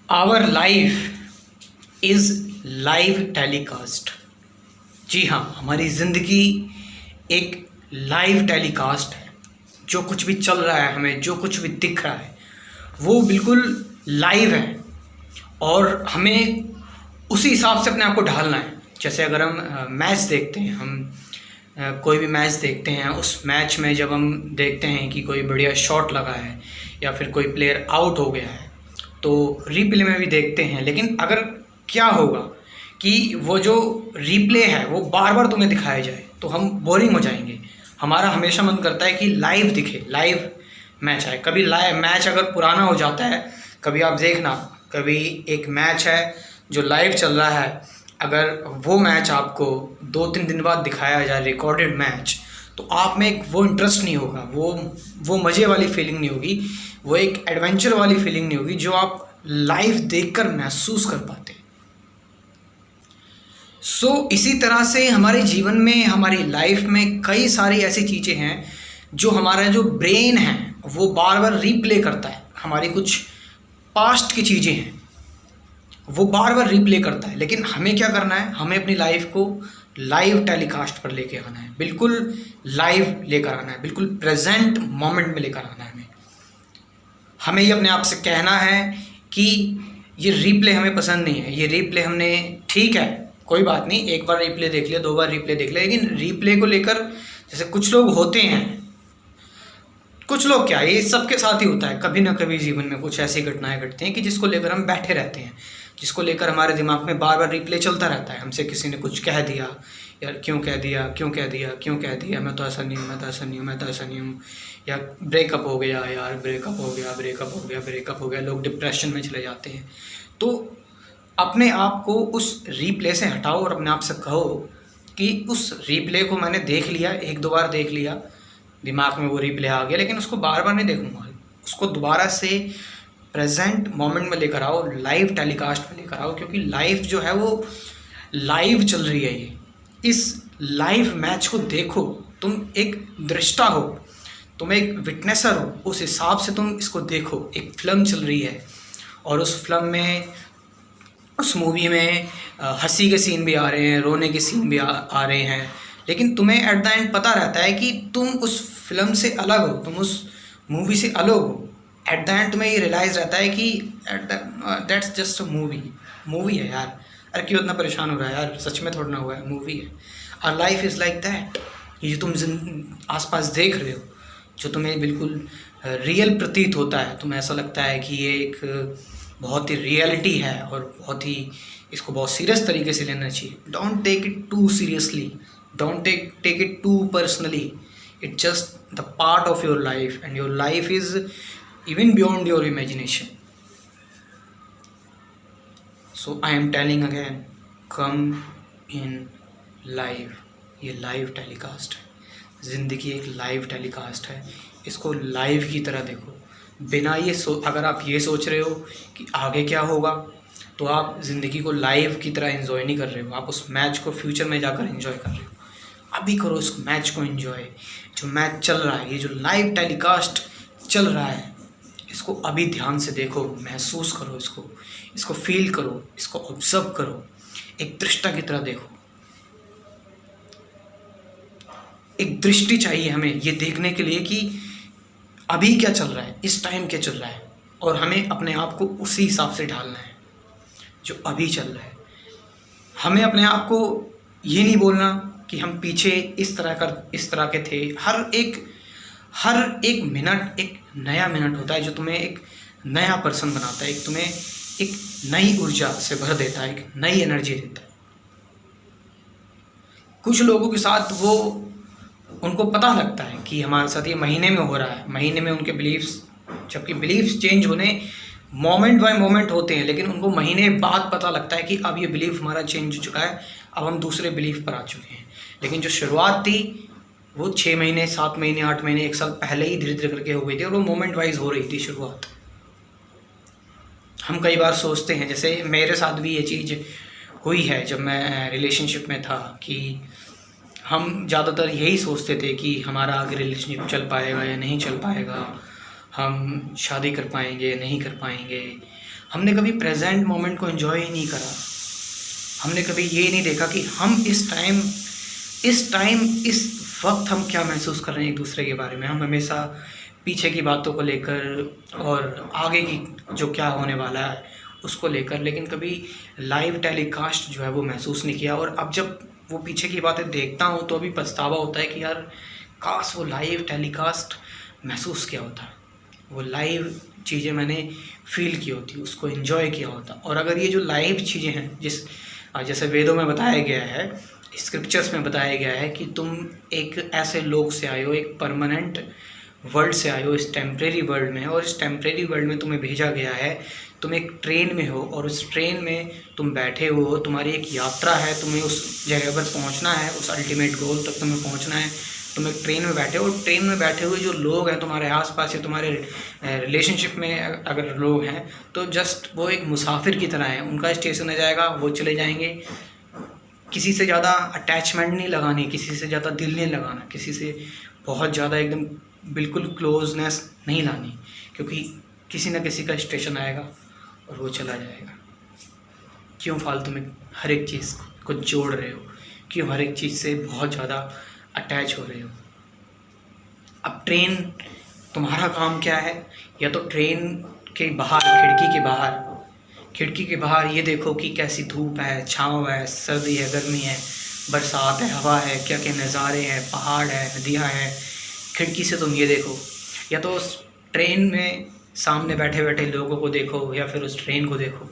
Our life is live telecast. जी हाँ, हमारी ज़िंदगी एक लाइव टेलीकास्ट है। जो कुछ भी चल रहा है, हमें जो कुछ भी दिख रहा है वो बिल्कुल लाइव है और हमें उसी हिसाब से अपने आप को ढालना है। जैसे अगर हम मैच देखते हैं, हम कोई भी मैच देखते हैं, उस मैच में जब हम देखते हैं कि कोई बढ़िया शॉट लगा है या फिर कोई प्लेयर आउट हो गया है तो रीप्ले में भी देखते हैं। लेकिन अगर क्या होगा कि वो जो रीप्ले है वो बार बार तुम्हें दिखाया जाए तो हम बोरिंग हो जाएंगे। हमारा हमेशा मन करता है कि लाइव दिखे, लाइव मैच आए। कभी लाइव मैच अगर पुराना हो जाता है, कभी आप देखना, कभी एक मैच है जो लाइव चल रहा है, अगर वो मैच आपको 2-3 दिन बाद दिखाया जाए रिकॉर्डेड मैच, तो आप में एक वो इंटरेस्ट नहीं होगा, वो मज़े वाली फीलिंग नहीं होगी, वो एक एडवेंचर वाली फीलिंग नहीं होगी जो आप लाइव देखकर महसूस कर पाते। इसी तरह से हमारे जीवन में, हमारी लाइफ में कई सारी ऐसी चीज़ें हैं जो हमारा जो ब्रेन है वो बार बार रीप्ले करता है। हमारी कुछ पास्ट की चीज़ें हैं वो बार बार रीप्ले करता है, लेकिन हमें क्या करना है, हमें अपनी लाइफ को लाइव टेलीकास्ट पर लेके आना है, बिल्कुल लाइव लेकर आना है, बिल्कुल प्रेजेंट मोमेंट में लेकर आना है। हमें ये अपने आप से कहना है कि ये रीप्ले हमें पसंद नहीं है, ये रीप्ले हमने, ठीक है कोई बात नहीं, एक बार रीप्ले देख लिया, 2 बार रीप्ले देख लिया, लेकिन रीप्ले को लेकर जैसे कुछ लोग होते हैं, कुछ लोग क्या, ये सबके साथ ही होता है, कभी ना कभी जीवन में कुछ ऐसी घटनाएं घटती हैं कि जिसको लेकर हम बैठे रहते हैं, जिसको लेकर हमारे दिमाग में बार बार रिप्ले चलता रहता है। हमसे किसी ने कुछ कह दिया, यार क्यों कह दिया, क्यों कह दिया, क्यों कह दिया, मैं तो ऐसा नहीं हूँ, मैं तो ऐसा नहीं हूँ, मैं तो ऐसा नहीं हूँ, या ब्रेकअप हो गया, यार ब्रेकअप हो गया, ब्रेकअप हो गया, ब्रेकअप हो गया, लोग डिप्रेशन में चले जाते हैं। तो अपने आप को उस रिप्ले से हटाओ और अपने आप से कहो कि उस रिप्ले को मैंने देख लिया, 1-2 बार देख लिया, दिमाग में वो रिप्ले आ गया, लेकिन उसको बार बार नहीं देखूंगा, उसको दोबारा से प्रेजेंट मोमेंट में लेकर आओ, लाइव टेलीकास्ट में लेकर आओ, क्योंकि लाइफ जो है वो लाइव चल रही है। ये इस लाइव मैच को देखो, तुम एक दृष्टा हो, तुम एक विटनेसर हो, उस हिसाब से तुम इसको देखो। एक फिल्म चल रही है और उस फिल्म में, उस मूवी में हंसी के सीन भी आ रहे हैं, रोने के सीन भी आ रहे हैं, लेकिन तुम्हें एट द एंड पता रहता है कि तुम उस फिल्म से अलग हो, तुम उस मूवी से अलग हो। एट द एंड तुम्हें ये रियलाइज़ रहता है कि दैट्स जस्ट अ मूवी है यार, अरे क्यों इतना परेशान हो रहा है यार, सच में थोड़ा ना हुआ है, मूवी है। और लाइफ इज़ लाइक दैट। ये जो तुम आसपास देख रहे हो, जो तुम्हें बिल्कुल रियल प्रतीत होता है, तुम्हें ऐसा लगता है कि ये एक बहुत ही रियलिटी है और बहुत ही, इसको बहुत सीरियस तरीके से लेना चाहिए। Don't take it too seriously, don't take it too personally, it's just the part of your life and your life is even beyond your imagination. So I am telling again, come in live. ये live telecast है, ज़िंदगी एक live telecast है, इसको live की तरह देखो। बिना ये अगर आप ये सोच रहे हो कि आगे क्या होगा, तो आप ज़िंदगी को लाइव की तरह एंजॉय नहीं कर रहे हो, आप उस मैच को फ्यूचर में जाकर एंजॉय कर रहे हो। अभी करो उस मैच को एंजॉय, जो मैच चल रहा है, ये जो लाइव टेलीकास्ट चल रहा है, इसको अभी ध्यान से देखो, महसूस करो, इसको फील करो, इसको ऑब्जर्व करो, एक दृष्टा की तरह देखो। एक दृष्टि चाहिए हमें ये देखने के लिए कि अभी क्या चल रहा है, इस टाइम क्या चल रहा है, और हमें अपने आप को उसी हिसाब से ढालना है जो अभी चल रहा है। हमें अपने आप को ये नहीं बोलना कि हम पीछे इस तरह के थे। हर एक मिनट एक नया मिनट होता है जो तुम्हें एक नया पर्सन बनाता है, तुम्हें एक नई ऊर्जा से भर देता है, एक नई एनर्जी देता है। कुछ लोगों के साथ वो, उनको पता लगता है कि हमारे साथ ये महीने में हो रहा है, महीने में उनके बिलीव्स, जबकि बिलीव्स चेंज होने मोमेंट बाय मोमेंट होते हैं, लेकिन उनको महीने बाद पता लगता है कि अब ये बिलीफ हमारा चेंज हो चुका है, अब हम दूसरे बिलीफ पर आ चुके हैं। लेकिन जो शुरुआत थी वो 6 महीने, 7 महीने, 8 महीने, 1 साल पहले ही धीरे धीरे करके हो गई थी, और वो मोमेंट वाइज हो रही थी शुरुआत। हम कई बार सोचते हैं, जैसे मेरे साथ भी ये चीज़ हुई है जब मैं रिलेशनशिप में था, कि हम ज़्यादातर यही सोचते थे कि हमारा आगे रिलेशनशिप चल पाएगा या नहीं चल पाएगा, हम शादी कर पाएंगे नहीं कर पाएंगे, हमने कभी प्रेजेंट मोमेंट को एंजॉय ही नहीं करा। हमने कभी ये नहीं देखा कि हम इस वक्त हम क्या महसूस कर रहे हैं एक दूसरे के बारे में। हम हमेशा पीछे की बातों को लेकर और आगे की जो क्या होने वाला है उसको लेकर, लेकिन कभी लाइव टेलीकास्ट जो है वो महसूस नहीं किया। और अब जब वो पीछे की बातें देखता हूँ तो अभी पछतावा होता है कि यार काश वो लाइव टेलीकास्ट महसूस किया होता, वो लाइव चीज़ें मैंने फील की होती, उसको एंजॉय किया होता। और अगर ये जो लाइव चीज़ें हैं जैसे वेदों में बताया गया है, स्क्रिप्चर्स में बताया गया है कि तुम एक ऐसे लोग से आए हो, एक परमानेंट वर्ल्ड से आए हो, इस टेम्परेरी वर्ल्ड में, और इस टेम्परेरी वर्ल्ड में तुम्हें भेजा गया है। तुम एक ट्रेन में हो और उस ट्रेन में तुम बैठे हो, तुम्हारी एक यात्रा है, तुम्हें उस जगह पर पहुंचना है, उस अल्टीमेट गोल तक तुम्हें पहुंचना है। तुम एक ट्रेन में बैठे हो और ट्रेन में बैठे हुए जो लोग हैं तुम्हारे आसपास या तुम्हारे रिलेशनशिप में अगर लोग हैं तो जस्ट वो एक मुसाफिर की तरह है। उनका स्टेशन आ जाएगा, वो चले जाएंगे। किसी से ज़्यादा अटैचमेंट नहीं लगानी, किसी से ज़्यादा दिल नहीं लगाना, किसी से बहुत ज़्यादा एकदम बिल्कुल क्लोजनेस नहीं लानी, क्योंकि किसी न किसी का स्टेशन आएगा और वो चला जाएगा। क्यों फालतू में हर एक चीज़ को जोड़ रहे हो? क्यों हर एक चीज़ से बहुत ज़्यादा अटैच हो रहे हो? अब ट्रेन तुम्हारा काम क्या है? या तो ट्रेन के बाहर, खिड़की के बाहर ये देखो कि कैसी धूप है, छाँव है, सर्दी है, गर्मी है, बरसात है, हवा है, क्या क्या नज़ारे हैं, पहाड़ है, नदियाँ हैं। खिड़की से तुम ये देखो, या तो उस ट्रेन में सामने बैठे बैठे लोगों को देखो, या फिर उस ट्रेन को देखो।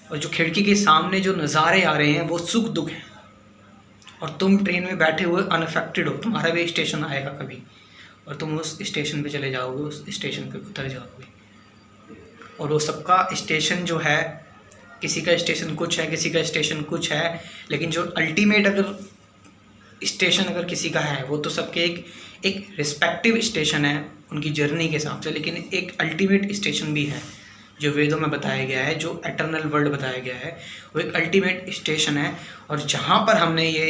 और जो खिड़की के सामने जो नज़ारे आ रहे हैं वो सुख दुख हैं, और तुम ट्रेन में बैठे हुए अनअफेक्टेड हो। तुम्हारा भी स्टेशन आएगा कभी और तुम उस स्टेशन पे चले जाओगे, उस स्टेशन पे उतर जाओगे। और वो सबका स्टेशन जो है, किसी का स्टेशन कुछ है, किसी का स्टेशन कुछ है, लेकिन जो अल्टीमेट अगर स्टेशन अगर किसी का है वो तो सबके एक रिस्पेक्टिव स्टेशन है उनकी जर्नी के हिसाब से, लेकिन एक अल्टीमेट स्टेशन भी है जो वेदों में बताया गया है, जो एटर्नल वर्ल्ड बताया गया है, वो एक अल्टीमेट स्टेशन है। और जहाँ पर हमने ये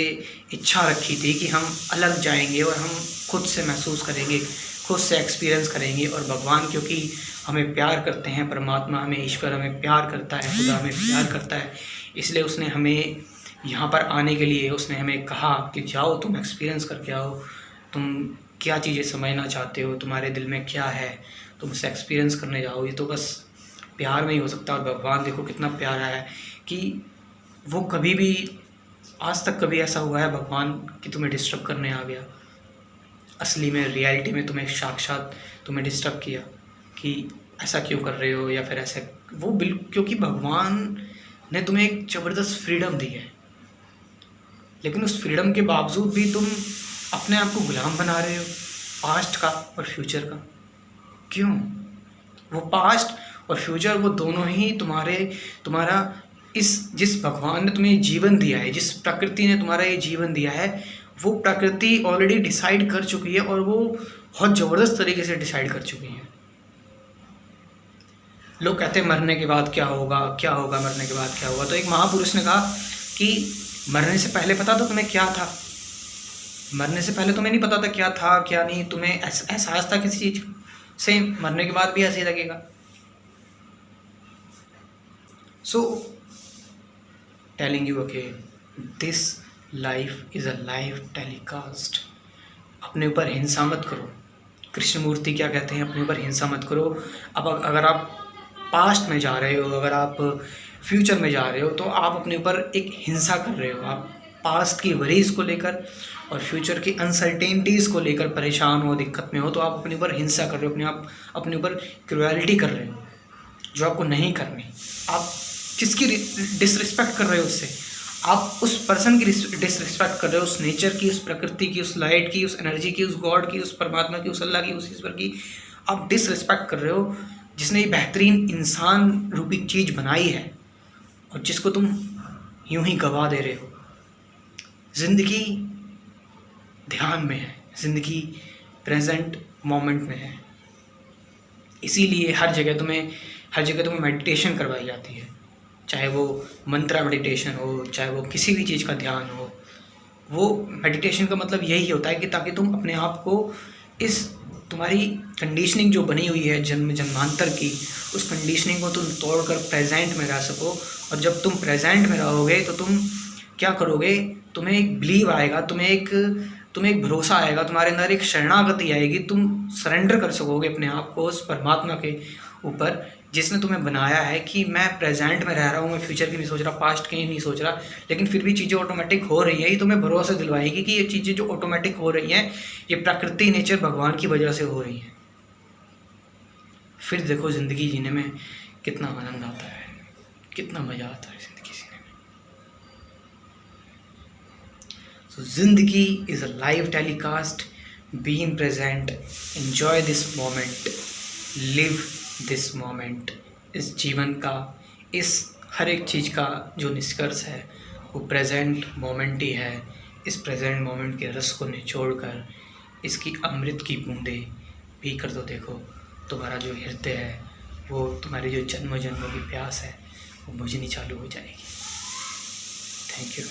इच्छा रखी थी कि हम अलग जाएंगे और हम खुद से महसूस करेंगे, खुद से एक्सपीरियंस करेंगे। और भगवान क्योंकि हमें प्यार करते हैं, परमात्मा हमें, ईश्वर हमें प्यार करता है, खुदा हमें प्यार करता है, इसलिए उसने हमें यहाँ पर आने के लिए उसने हमें कहा कि जाओ तुम एक्सपीरियंस करके आओ, तुम क्या चीज़ें समझना चाहते हो, तुम्हारे दिल में क्या है, तुम उसे एक्सपीरियंस करने जाओ। ये तो बस प्यार में ही हो सकता है। और भगवान देखो कितना प्यारा है कि वो कभी भी, आज तक कभी ऐसा हुआ है भगवान कि तुम्हें डिस्टर्ब करने आ गया? असली में, रियलिटी में तुम्हें साक्षात तुम्हें डिस्टर्ब किया कि ऐसा क्यों कर रहे हो, या फिर ऐसे वो क्योंकि भगवान ने तुम्हें एक ज़बरदस्त फ्रीडम दी है, लेकिन उस फ्रीडम के बावजूद भी तुम अपने आप को गुलाम बना रहे हो पास्ट का और फ्यूचर का। क्यों? वो पास्ट और फ्यूचर वो दोनों ही तुम्हारा जिस भगवान ने तुम्हें जीवन दिया है, जिस प्रकृति ने तुम्हारा ये जीवन दिया है, वो प्रकृति ऑलरेडी डिसाइड कर चुकी है, और वो बहुत ज़बरदस्त तरीके से डिसाइड कर चुकी है। लोग कहते हैं मरने के बाद क्या होगा, क्या होगा, मरने के बाद क्या होगा। तो एक महापुरुष ने कहा कि मरने से पहले पता था तुम्हें क्या था? मरने से पहले तुम्हें नहीं पता था क्या था क्या नहीं, तुम्हें एहसास था किसी चीज़ से, मरने के बाद भी ऐसे ही लगेगा। So telling you again, this life is a live telecast. अपने ऊपर हिंसा मत करो। कृष्णमूर्ति क्या कहते हैं? अपने ऊपर हिंसा मत करो। अब अगर आप पास्ट में जा रहे हो, अगर आप फ्यूचर में जा रहे हो, तो आप अपने ऊपर एक हिंसा कर रहे हो। आप पास्ट की वरीज को लेकर और फ्यूचर की अनसर्टेनिटीज़ को लेकर परेशान हो, दिक्कत में हो, तो आप अपने ऊपर हिंसा कर रहे हो, अपने ऊपर क्रूएलिटी कर रहे हो जो आपको नहीं करनी। आप किसकी डिसरिस्पेक्ट कर रहे हो? उससे आप उस पर्सन की डिसरिस्पेक्ट कर रहे हो, उस नेचर की, उस प्रकृति की, उस लाइट की, उस एनर्जी की, उस गॉड की, उस परमात्मा की, उस अल्लाह की, उस ईश्वर की आप डिसरिस्पेक्ट कर रहे हो, जिसने ये बेहतरीन इंसान रूपी चीज़ बनाई है और जिसको तुम यूं ही गवा दे रहे हो। ज़िंदगी ध्यान में है, ज़िंदगी प्रेजेंट मोमेंट में है। इसीलिए हर जगह तुम्हें मेडिटेशन करवाई जाती है, चाहे वो मंत्रा मेडिटेशन हो, चाहे वो किसी भी चीज़ का ध्यान हो। वो मेडिटेशन का मतलब यही होता है कि ताकि तुम अपने आप को इस तुम्हारी कंडीशनिंग जो बनी हुई है जन्मांतर की, उस कंडीशनिंग को तुम तोड़कर प्रेजेंट में रह सको। और जब तुम प्रेजेंट में रहोगे तो तुम क्या करोगे, तुम्हें एक बिलीव आएगा, तुम्हें एक भरोसा आएगा, तुम्हारे अंदर एक शरणागति आएगी, तुम सरेंडर कर सकोगे अपने आप को उस परमात्मा के ऊपर जिसने तुम्हें बनाया है कि मैं प्रेजेंट में रह रहा हूँ, मैं फ्यूचर की नहीं सोच रहा, पास्ट की नहीं सोच रहा, लेकिन फिर भी चीज़ें ऑटोमेटिक हो रही है। ये तुम्हें भरोसा दिलवाएगी कि ये चीज़ें जो ऑटोमेटिक हो रही हैं ये प्रकृति, नेचर, भगवान की वजह से हो रही हैं। फिर देखो ज़िंदगी जीने में कितना आनंद आता है, कितना मज़ा आता है ज़िंदगी जीने में। So ज़िंदगी is a live telecast, be in present, enjoy this moment, live this moment. इस जीवन का, इस हर एक चीज़ का जो निष्कर्ष है वो प्रेजेंट मोमेंट ही है। इस प्रेजेंट मोमेंट के रस को निचोड़कर इसकी अमृत की बूंदें पी कर तो देखो, तुम्हारा जो हृदय है वो, तुम्हारी जो जन्मों जन्मों की प्यास है वो बुझनी चालू हो जाएगी। Thank you.